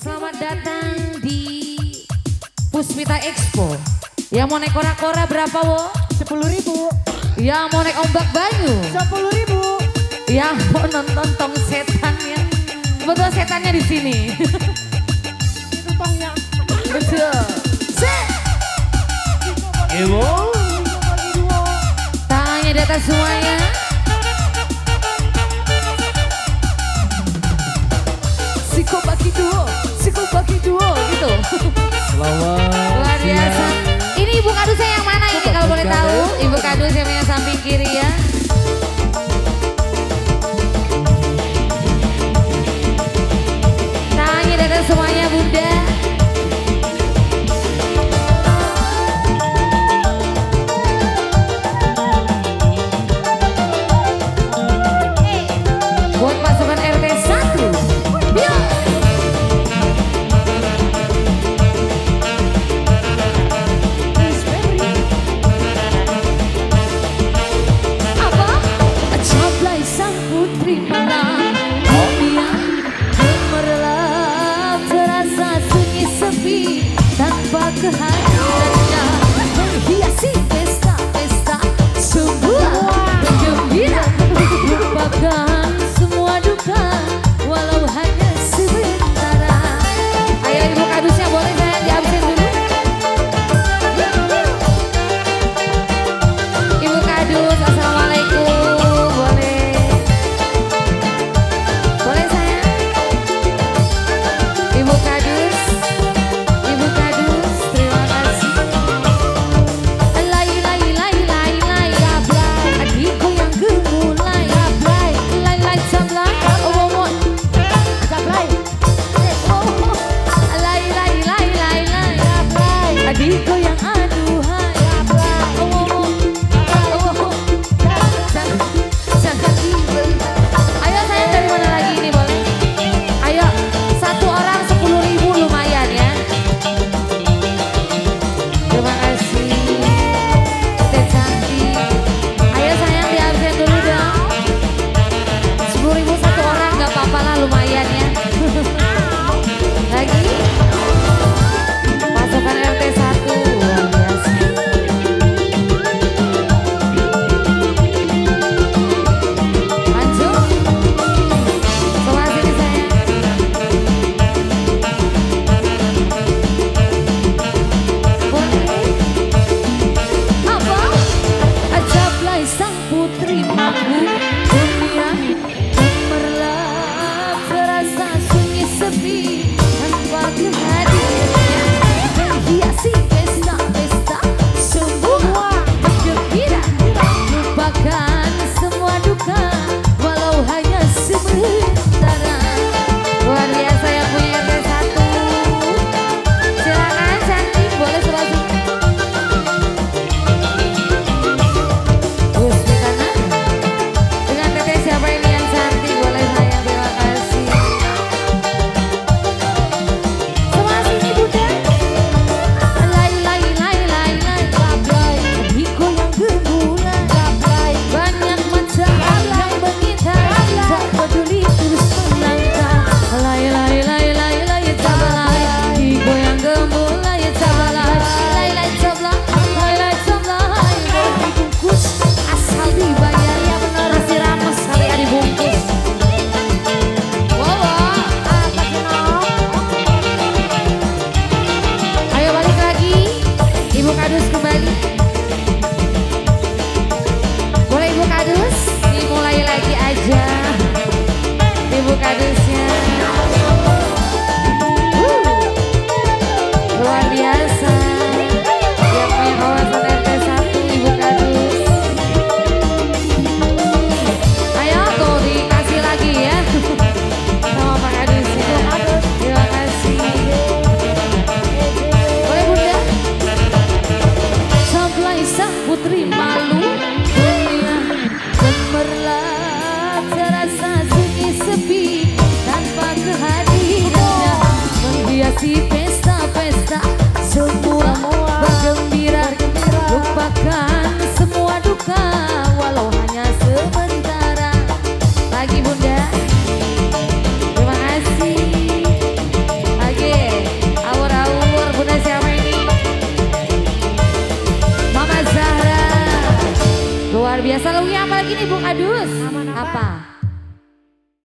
Selamat datang di Puspita Expo. Yang mau naik kora-kora berapa wo? 10.000. Yang mau naik ombak banyu? 10.000. Yang mau nonton tong setannya? Kebetulan setannya di sini. Itu tongnya. Betul. Ewo. Tangannya di atas semuanya. Siko bagi duo gitu. Selamat Luar biasa. siang. Ini ibu kadusnya yang mana ini kalau boleh tahu? Ibu kadus yang punya samping kiri ya. Tangannya di atas semuanya bunda. Buat pasukan RT 1. Yuk. Luar biasa lagunya apa lagi nih Bu Kadus? Aman apa? Apa?